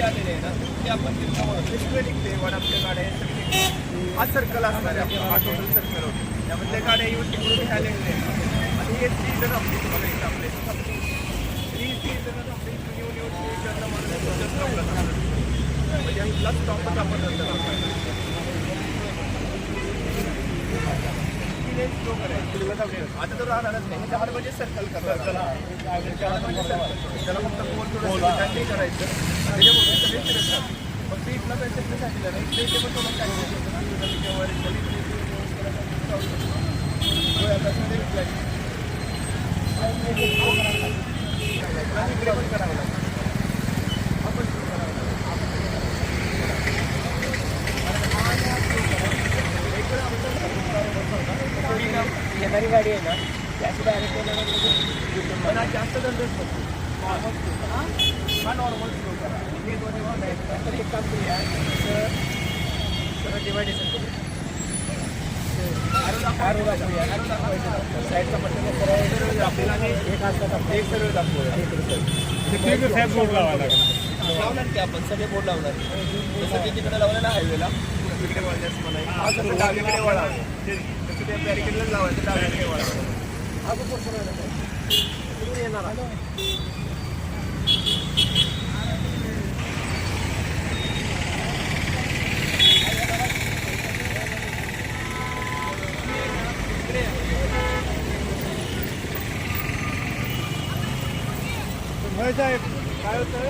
आलेले आहे ना ते आपण निघते वडापच्या गाड्या हा सर्कल असणार आहे आपला हा टोटल सर्कल होतो त्यामधल्या गाड्या येऊन तिकडून ह्याले आणि हे 3 जण आपली तुम्हाला इथं आपले 3 जण आपले इथून येऊन म्हणजे इथला स्टॉपच आपण आता तर राहणारच नाही 4 बजे सर्कल करतात त्याला फक्त गोल थोडं करायचं त्याच्यामुळे सगळे फिरतात फक्त इथला पैसे सांगितलं नाही इथे पण थोडं काय इकडे पण करावं लागतं येणारी गाडी आहे ना त्याची डायरेक्ट पण आज जास्त दंडच होतो हा नॉर्मल स्लो करा हे दोन्ही वाहन आहेत तर एक काम करूया सगळं डिवायडेशन करू साईडचा पट्टा सरळ आपल्याला एक सरळ दाखवूया बोर्ड लावणार की आपण सगळे बोर्ड लावणार जसं की तिकडे लावलं ना हायवेला तिकडे वळण्यास मला डावीकडे वळा त्या बॅरिकेडला लावायचं डावीकडे वळा येणार साहेब काय होतं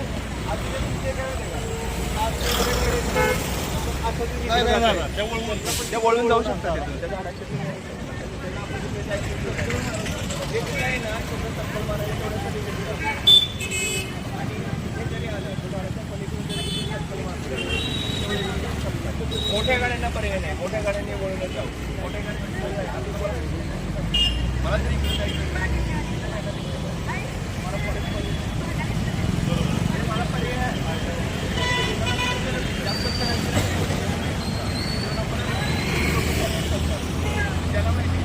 त्या वळून जाऊ शकतात मोठ्या गाड्यांना पर्याय नाही मोठ्या गाड्यांनी वळूनच जाऊ मोठ्या गाड्यांना मला तरी मला पर्याय त्याला माहिती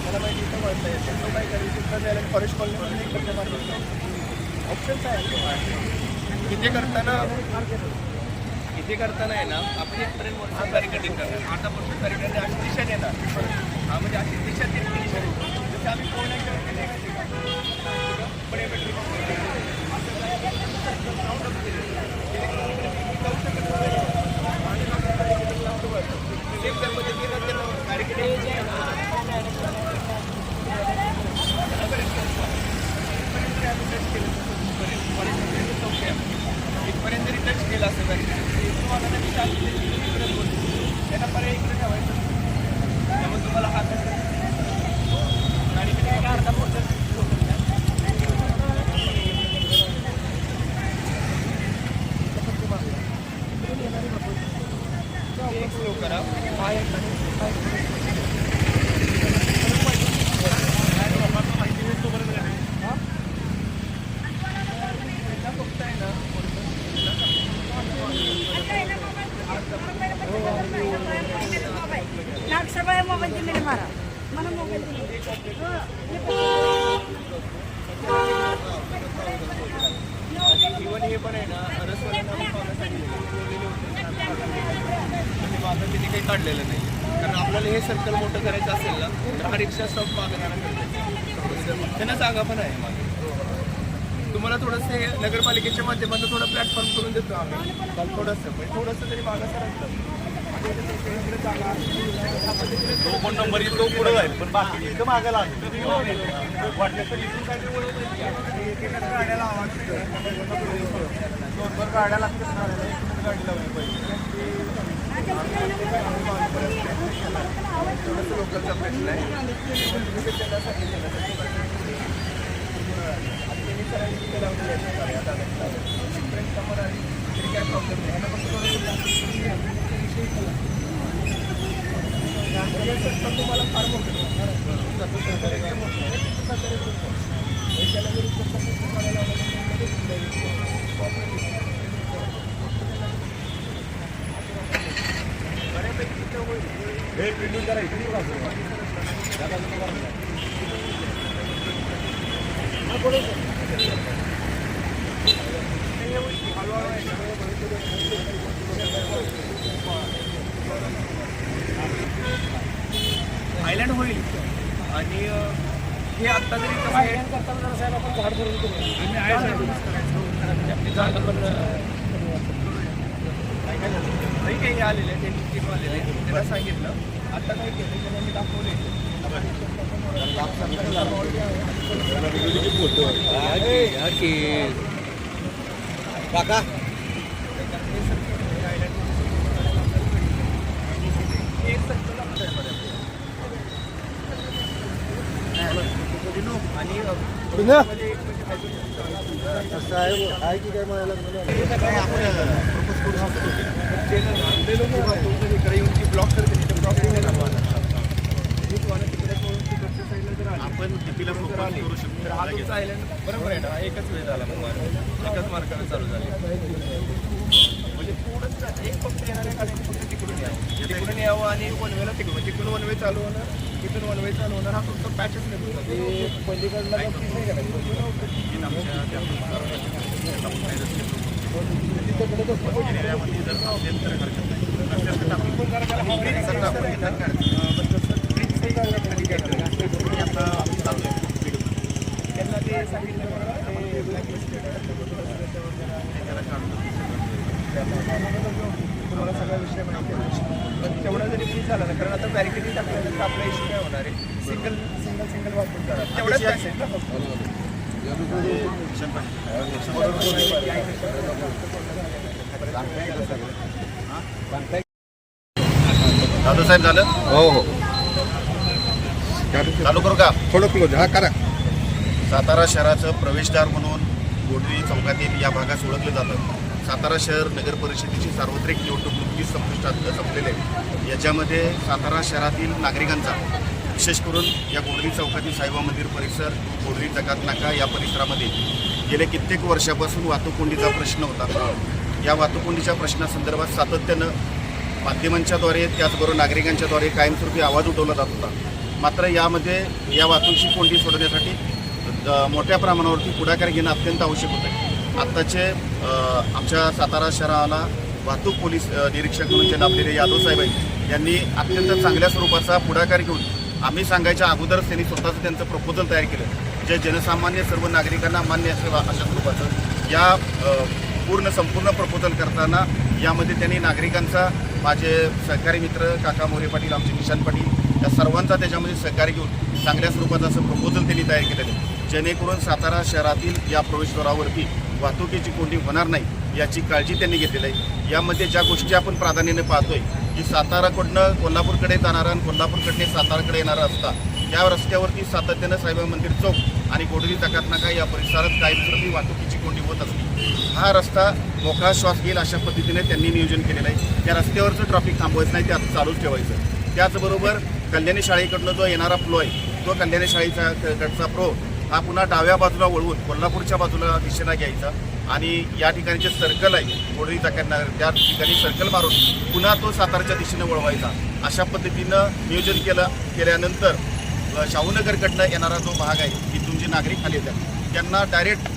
त्याला माहिती इथं वळता येतं तो काय करेल तिथं जायला फॉरेस्ट कॉलनीमध्ये इकडच्या मार्केट ऑप्शन्स आहे इथे करताना आहे ना आपण एक ट्रेन मोठा बॅरिकेडिंग करणार आता मोठं बॅरिकेडिंग अशी दिशा देणार हा म्हणजे अशी दिशा दिली दिशा देतो जसं आम्ही कोणाच्या इथपर्यंत जरी टच केला असेल तरी त्यांना पर्याय इकडे ठेवायचं त्यामुळे तुम्हाला हात गाडीकडे अर्धा मोठं एक स्लो करा मोबाईल दिले मारा मला मोबाईल इव्हन हे पण आहे ना मागं तिथे काही काढलेलं नाही कारण आपल्याला हे सर्कल मोठं करायचं असेल ना तर हा रिक्षा स्टॉप मागणारा त्यांना जागा पण आहे मागे तुम्हाला थोडंसं हे नगरपालिकेच्या माध्यमातून थोडं प्लॅटफॉर्म करून देतो आम्ही थोडंसं तरी मागं सरकलं तो पण नंबर तो पुढे जाईल पण बाकी इथं मागायला वाटलं तर इथून काय गाड्याला आवाज 2 गाड्या लागतात गाडी लावली पाहिजे लोकलचा प्रश्न आहे काय प्रॉब्लेम नाही संस्था तुम्हाला फार मोठं आयलँड होईल आणि हे आत्ता जरी कसं आहे साहेब आपण झाड भरून झाड पण काही काही आलेले आहेत त्यांनी टीम आलेले आहेत त्याला सांगितलं आता काय केलं त्याला मी दाखवले काका आणि इकडे येऊन ती ब्लॉक करते आपण कितीला फोकस करू शकतो हा तुमचा आयलंड बरोबर आहे ना एकच वेळ झाला एकच मार्गाने चालू झाले म्हणजे थोडंच एक फक्त येणाऱ्या गाड्यांनी फक्त तिकडून यावं आणि वनवेला तिकडून वनवे चालू होणार तिथून वनवे चालू होणार हा फक्त पॅचच नाही पलीकडला त्यांना ते सांगितलं तुम्हाला सगळा विषय माहिती आहे पण तेवढा जरी फ्री झाला ना कारण आता बॅरिकेडिंग टाकल्यानंतर आपला इश्यू काय होणार आहे सिंगल वापरून करा तेवढाच असेल ना फक्त दादू साहेब झालं हो हो चालू करू का थोडं क्लोज हा करा. सातारा शहराचं प्रवेशद्वार म्हणून गोडरी चौकातील या भागास ओळखलं जातं. सातारा शहर नगर परिषदेची सार्वत्रिक निवडणूक नुकतीच संपुष्टात संपलेली आहे. याच्यामध्ये सातारा शहरातील नागरिकांचा विशेष करून या गोडरी चौकातील साईबा मंदिर परिसर गोडरी जकात नाका या परिसरामध्ये गेले कित्येक वर्षापासून वाहतूक कोंडीचा प्रश्न होता. या वाहतूक कोंडीच्या प्रश्नासंदर्भात सातत्यानं माध्यमांच्याद्वारे त्याचबरोबर नागरिकांच्याद्वारे कायमस्वरूपी आवाज उठवला जात होता. मात्र यामध्ये या वाहतुकीची कोंडी सोडवण्यासाठी मोठ्या प्रमाणावरती पुढाकार घेणं अत्यंत आवश्यक होतं. आत्ताचे आमच्या सातारा शहराला वाहतूक पोलीस निरीक्षक म्हणून जे लाभलेले यादव साहेब आहेत यांनी अत्यंत चांगल्या स्वरूपाचा पुढाकार घेऊन आम्ही सांगायच्या अगोदरच त्यांनी स्वतःचं त्यांचं प्रपोजल तयार केलं जे जनसामान्य सर्व नागरिकांना मान्य असेल अशा स्वरूपाचं. या संपूर्ण प्रपोजल करताना यामध्ये त्यांनी नागरिकांचा माझे सहकारी मित्र काका मोरे पाटील आमचे निशांत पाटील या सर्वांचा त्याच्यामध्ये सहकार्य घेऊन चांगल्या स्वरूपाचं असं प्रपोजल त्यांनी तयार केलेलं आहे जेणेकरून सातारा शहरातील या प्रवेशद्वारावरती वाहतुकीची कोंडी होणार नाही याची काळजी त्यांनी घेतलेली आहे. यामध्ये ज्या गोष्टी आपण प्राधान्याने पाहतोय की साताराकडनं कोल्हापूरकडे जाणारा आणि कोल्हापूरकडे साताराकडे येणारा रस्ता या रस्त्यावरती सातत्यानं साईबा मंदिर चौक आणि गोडरी जकात नाका या परिसरात कायमस्वरूपी वाहतुकीची कोंडी होत असते. हा रस्ता मोकळा श्वास घेईल अशा पद्धतीने त्यांनी नियोजन केलेलं आहे. त्या रस्त्यावरचं ट्रॅफिक थांबवायचं नाही ते आता चालूच ठेवायचं. त्याचबरोबर कल्याणी शाळेकडनं जो येणारा फ्लो आहे तो कल्याणी शाळेचा कडचा फ्लो हा पुन्हा डाव्या बाजूला वळवून कोल्हापूरच्या बाजूला दिशेला घ्यायचा आणि या ठिकाणी जे सर्कल आहे गोडरी जकात नाका त्या ठिकाणी सर्कल मारून पुन्हा तो साताराच्या दिशेने वळवायचा. अशा पद्धतीनं नियोजन केल्यानंतर शाहूनगरकडनं येणारा जो भाग आहे तिथून जे नागरिक खाली येतात त्यांना डायरेक्ट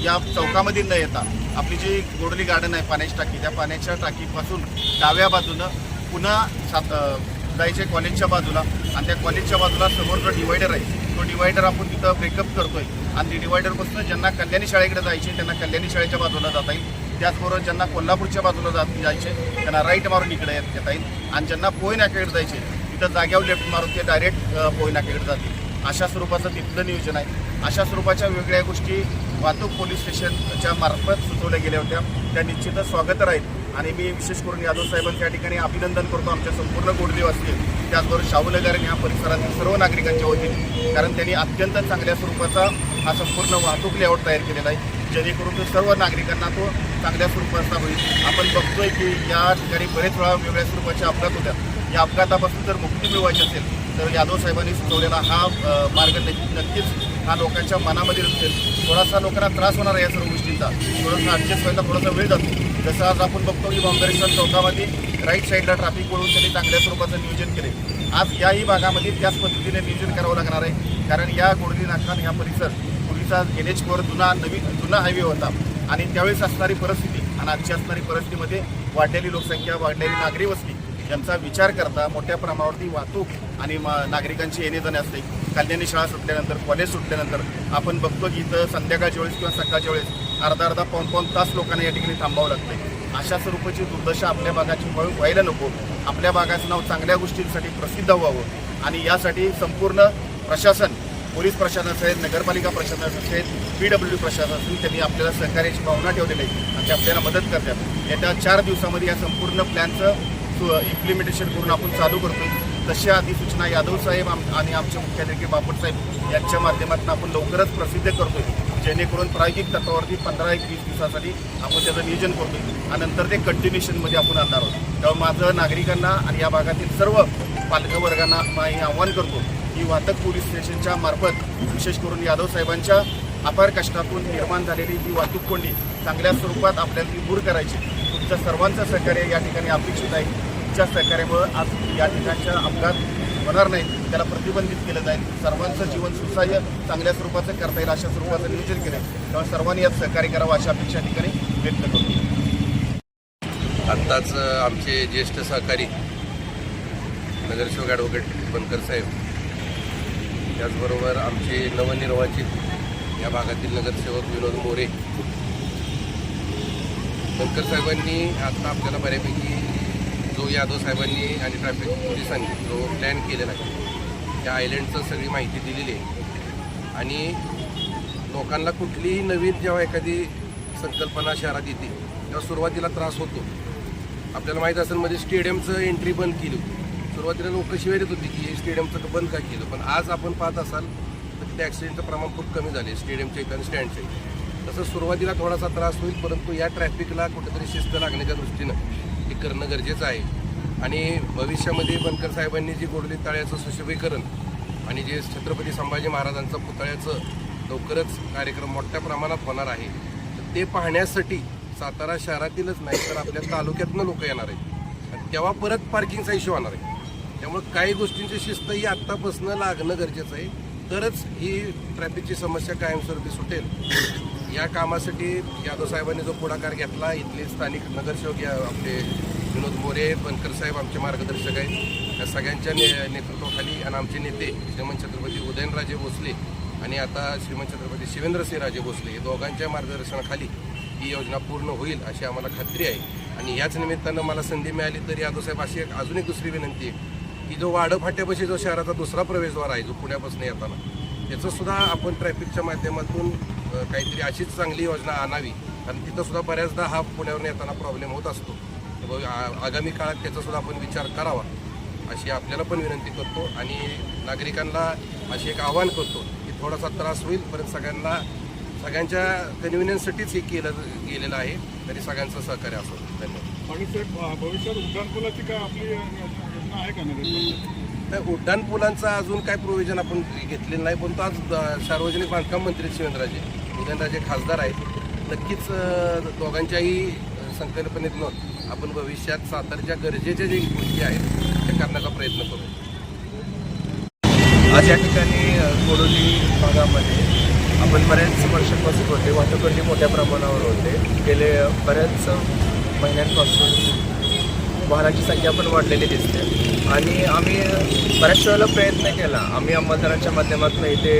या चौकामध्ये न येता आपली जी गोडली गार्डन आहे पाण्याची टाकी त्या पाण्याच्या टाकीपासून डाव्या बाजूनं पुन्हा जायचे कॉलेजच्या बाजूला आणि त्या कॉलेजच्या बाजूला समोर जो डिवायडर आहे तो डिवायडर आपण तिथं ब्रेकअप करतोय आणि ती डिवायडरपासून ज्यांना कल्याणी शाळेकडे जायचे त्यांना कल्याणी शाळेच्या बाजूला जाता येईल. त्याचबरोबर ज्यांना कोल्हापूरच्या बाजूला जायचे त्यांना राईट मारून इकडे येता येईल आणि ज्यांना पोय नाक्याकडे जायचे तिथं जाग्यावर लेफ्ट मारून ते डायरेक्ट पोय नाक्याकडे जातील. अशा स्वरूपाचं तिथलं नियोजन आहे. अशा स्वरूपाच्या वेगवेगळ्या गोष्टी वाहतूक पोलीस स्टेशनच्या मार्फत सुचवल्या गेल्या होत्या त्या निश्चितच स्वागत राहील आणि मी विशेष करून यादव साहेबांच्या त्या ठिकाणी अभिनंदन करतो आमच्या संपूर्ण गोडदेवासी त्याचबरोबर शाहूनगर आणि या परिसरातील सर्व नागरिकांच्या वतीने कारण त्यांनी अत्यंत चांगल्या स्वरूपाचा हा संपूर्ण वाहतूक लेआउट तयार केलेला आहे जेणेकरून तो सर्व नागरिकांना तो चांगल्या स्वरूपाचा होईल. आपण बघतोय की या ठिकाणी बरेच वेळा वेगवेगळ्या स्वरूपाचे अपघात होत्या. या अपघातापासून जर मुक्ती मिळवायची असेल तर यादव साहेबांनी सुचवलेला हा मार्ग नक्कीच हा लोकांच्या मनामध्ये असेल. थोडासा लोकांना त्रास होणार आहे या सर्व गोष्टींचा, थोडासा ॲडजस्ट व्हायला थोडासा वेळ जातो. जसं आज आपण बघतो की बांबरेश्वर चौकामध्ये राईट साईडला ट्रॅफिक वळून त्यांनी चांगल्या स्वरूपाचं नियोजन केले. आज याही भागामध्ये त्याच पद्धतीने नियोजन करावं लागणार आहे, कारण या गोडली नाका ह्या परिसर पूर्वीचा NH4 जुना हायवे होता आणि त्यावेळेस असणारी परिस्थिती आणि आजची असणारी परिस्थितीमध्ये वाढलेली लोकसंख्या, वाढलेली नागरी वस्ती यांचा विचार करता मोठ्या प्रमाणावरती वाहतूक आणि नागरिकांची येणे जाणे असते. कल्याणी शाळा सुटल्यानंतर, कॉलेज सुटल्यानंतर आपण बघतो की इथं संध्याकाळच्या वेळेस किंवा सकाळच्या वेळेस अर्धा पाऊण तास लोकांना या ठिकाणी थांबावं लागतं. अशा स्वरूपाची दुर्दशा आपल्या भागाची व्हायला नको. आपल्या भागाचं नाव चांगल्या गोष्टींसाठी प्रसिद्ध व्हावं आणि यासाठी संपूर्ण प्रशासन, पोलीस प्रशासन असेल, नगरपालिका प्रशासन असेल, PWD प्रशासन असेल, त्यांनी आपल्याला सहकार्याची भावना ठेवलेली आहे आणि ते आपल्याला मदत करतात. येत्या 4 दिवसामध्ये या संपूर्ण प्लॅनचं इम्प्लिमेंटेशन करून आपण चालू करतो. तशा अधिसूचना यादव साहेब आणि आमचे मुख्याधिकारी बापट साहेब यांच्या माध्यमातून आपण लवकरच प्रसिद्ध करतोय, जेणेकरून प्रायोगिक तत्वावरती 15-20 दिवसासाठी आपण त्याचं नियोजन करतोय आणि नंतर ते कंटिन्युएशनमध्ये आपण आणणार आहोत. त्यामुळे माझं नागरिकांना आणि या भागातील सर्व पालकवर्गांना मी आव्हान करतो की वाहतूक पोलीस स्टेशनच्या मार्फत विशेष करून यादव साहेबांच्या अपार कष्टातून निर्माण झालेली ही वाहतूक कोंडी चांगल्या स्वरूपात आपल्याला ती दूर करायची. तुमच्या सर्वांचं सहकार्य या ठिकाणी अपेक्षित आहे. तुमच्या सहकार्यामुळे आज या ठिकाणच्या अपघात होणार नाही, त्याला प्रतिबंधित केलं जाईल. सर्वांचं जीवन सुसह्य चांगल्या स्वरूपाचं करता येईल अशा स्वरूपाचं नियोजन केलं. त्यामुळे सर्वांनी यात सहकार्य करावं अशा अपेक्षा ठिकाणी व्यक्त करतो. आत्ताच आमचे ज्येष्ठ सहकारी नगरसेवक ॲडव्होकेट बनकर साहेब, त्याचबरोबर आमचे नवनिर्वाचित या भागातील नगरसेवक विनोद मोरे, बनकर साहेबांनी आता आपल्याला बऱ्यापैकी जो यादव साहेबांनी आणि ट्रॅफिक पोलिसांनी जो प्लॅन केलेला आहे त्या आयलंडचं सगळी माहिती दिलेली आहे. आणि लोकांना कुठलीही नवीन जेव्हा एखादी संकल्पना शहरात येते तेव्हा सुरुवातीला त्रास होतो. आपल्याला माहीत असेल मध्ये स्टेडियमचं एंट्री बंद केली होती. सुरुवातीला लोक शिवाय देत होती की स्टेडियमचं बंद का केलं, पण आज आपण पाहत असाल तर तिथे ॲक्सिडेंटचं प्रमाण खूप कमी झाले स्टेडियमच्या इथं आणि स्टँडच्या इथं. तसं सुरुवातीला थोडासा त्रास होईल, परंतु या ट्रॅफिकला कुठेतरी शिस्त लागण्याच्या दृष्टीनं हे करणं गरजेचं आहे. आणि भविष्यामध्ये बनकर साहेबांनी जी गोडली तळ्याचं सुशोभीकरण आणि जे छत्रपती संभाजी महाराजांचं पुतळ्याचं लवकरच कार्यक्रम मोठ्या प्रमाणात होणार आहे, तर ते पाहण्यासाठी सातारा शहरातीलच नाही तर आपल्या तालुक्यातनं लोक येणार आहेत आणि तेव्हा परत पार्किंगचा इश्यू होणार आहे. त्यामुळे काही गोष्टींची शिस्त ही आत्तापासून लागणं गरजेचं आहे, तरच ही ट्रॅफिकची समस्या कायमस्वरूपी सुटेल. या कामासाठी यादव साहेबांनी जो पुढाकार घेतला, इथले स्थानिक नगरसेवक आपले विनोद मोरे, बनकर साहेब आमचे मार्गदर्शक आहेत, या सगळ्यांच्या नेतृत्वाखाली आणि आमचे नेते श्रीमंत छत्रपती उदयनराजे भोसले आणि आता श्रीमंत छत्रपती शिवेंद्रसिंहराजे भोसले हे दोघांच्या मार्गदर्शनाखाली ही योजना पूर्ण होईल अशी आम्हाला खात्री आहे. आणि याच निमित्तानं मला संधी मिळाली तर यादव साहेब अशी अजून एक दुसरी विनंती आहे की जो वाडं फाट्यापाशी जो शहराचा दुसरा प्रवेशद्वार आहे जो पुण्यापासून येताना, त्याचंसुद्धा आपण ट्रॅफिकच्या माध्यमातून काहीतरी अशीच चांगली योजना आणावी, कारण तिथंसुद्धा बऱ्याचदा हा पुण्यावरून येताना प्रॉब्लेम होत असतो. आगामी काळात त्याचासुद्धा आपण विचार करावा अशी आपल्याला पण विनंती करतो. आणि नागरिकांना अशी एक आव्हान करतो की थोडासा त्रास होईल, परंतु सगळ्यांच्या कन्व्हिनियन्ससाठीच हे केलं गेलेलं आहे, तरी सगळ्यांचं सहकार्य असो. धन्यवाद. आणि साहेब भविष्यात उड्डाणपुलाची काय आपली योजना आहे का नगर? तर उड्डाणपुलांचं अजून काय प्रोव्हिजन आपण घेतलेलं नाही, पण तो आज सार्वजनिक बांधकाम मंत्री शिवेंद्रराजे उदयनराजे खासदार आहेत. नक्कीच दोघांच्याही संकल्पनेतनं आपण भविष्यात सातारच्या गरजेच्या ज्या गोष्टी आहेत त्या करण्याचा प्रयत्न करू. आज या ठिकाणी गोडोली भागामध्ये आपण बऱ्याच वर्षांपासून होते, वाहतूक मोठ्या प्रमाणावर होते. गेले बऱ्याच महिन्यांपासून वाहनाची संख्या पण वाढलेली दिसते आणि आम्ही बऱ्याच वेळेला प्रयत्न केला आम्ही अंमलदारांच्या माध्यमातून इथे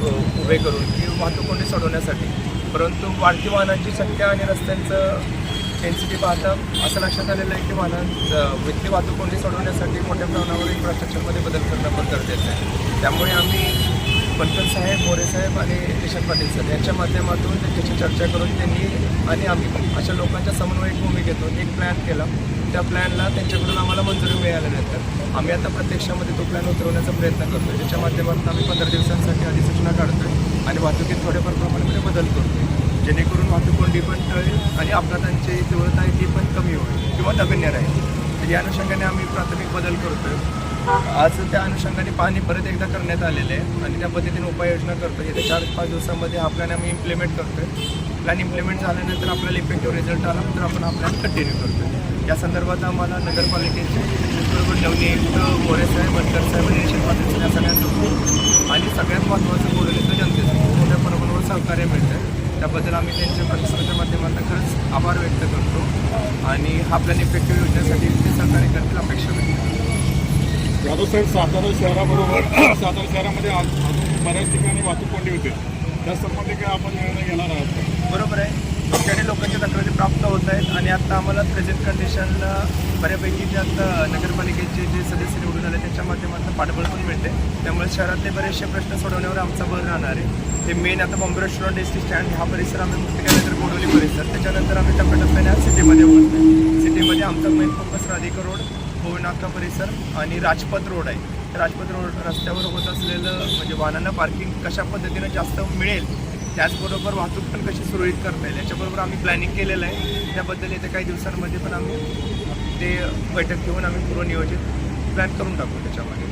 उभे करून की वाहतूक कोंडी सोडवण्यासाठी, परंतु वाढती वाहनांची संख्या आणि रस्त्यांचं डेन्सिटी पाहता असं लक्षात आलेलं आहे की वित्तीय वाहतूक कोंडी सोडवण्यासाठी मोठ्या प्रमाणावर इन्फ्रास्ट्रक्चरमध्ये बदल करणं पण गरजेचं आहे. त्यामुळे आम्ही बनकर साहेब, मोरे साहेब आणि किशन पाटील सर यांच्या माध्यमातून त्याची चर्चा करून त्यांनी आणि आम्ही अशा लोकांच्या समन्वयक भूमिकेतून एक प्लॅन केला. त्या प्लॅनला त्यांच्याकडून आम्हाला मंजुरी मिळाल्यानंतर आम्ही आता प्रत्यक्षामध्ये तो प्लॅन उतरवण्याचा प्रयत्न करतो, ज्याच्या माध्यमातून आम्ही 15 दिवसांसाठी अधिसूचना काढतोय आणि वाहतुकीत थोड्याफार प्रमाणामध्ये बदल करतोय, जेणेकरून वाहतूक कोंडी पण टळेल आणि अपघातांची तीव्रता ती पण कमी होईल किंवा नगण्य राहील. या अनुषंगाने आम्ही प्राथमिक बदल करतोय. आज त्या अनुषंगाने पाहणी परत एकदा करण्यात आलेलं आहे आणि त्या पद्धतीने उपाययोजना करतो. येत्या 4-5 दिवसांमध्ये हा प्लॅन आम्ही इम्प्लिमेंट करतोय. प्लॅन इम्प्लिमेंट झाल्यानंतर आपल्याला इफेक्टिव्ह रिझल्ट आला तर आपण हा प्लॅन कंटिन्यू करतोय. या संदर्भात आम्हाला नगरपालिकेचे नवनियुक्त मोरे साहेब, बनकर साहेब आणि निश्चित पाटील या सगळ्यांचं आणि सगळ्यात महत्त्वाचं बोलवलेलं जनतेचं मोठ्या प्रमाणावर सहकार्य मिळतं. त्याबद्दल आम्ही त्यांच्या प्रतिसादाच्या माध्यमातून खरंच आभार व्यक्त करतो आणि हा प्लॅन इफेक्टिव्ह होण्यासाठी ते सहकार्य करतील अपेक्षा व्यक्त करतो. यादव साहेब, सातारा शहराबरोबर सातारा शहरामध्ये अजून बऱ्याच ठिकाणी वाहतूक कोंडी होते, त्या संबंधी काय आपण निर्णय घेणार आहात? बरोबर आहे. लोकांनी लोकांच्या तक्रारी प्राप्त होत आहेत आणि आता आम्हाला प्रेझेंट कंडिशनला बऱ्यापैकी जे आता नगरपालिकेचे जे सदस्य निवडून आले त्यांच्या माध्यमातून पाठबळ पण मिळते. त्यामुळे शहरातले बरेचसे प्रश्न सोडवण्यावर आमचा भर राहणार आहे. ते मेन आता Bombay restaurant, S T stand हा परिसर आम्ही मुक्त केल्यानंतर गोडवली परिसर, त्याच्यानंतर आम्ही टप्प्याटप्प्याने आज सिटीमध्ये उतरतो. सिटीमध्ये आमचा मेन फोकस राधिका रोड, भुवनाका परिसर आणि राजपथ रोड आहे. राजपथ रोड रस्त्यावर होत असलेलं म्हणजे वाहनांना पार्किंग कशा पद्धतीनं जास्त मिळेल, त्याचबरोबर वाहतूक पण कशी सुरळीत करता येईल याच्याबरोबर आम्ही प्लॅनिंग केलेलं आहे. त्याबद्दल येत्या काही दिवसांमध्ये पण आम्ही ते बैठक घेऊन आम्ही पूर्वनियोजित प्लॅन करून टाकू त्याच्यामध्ये.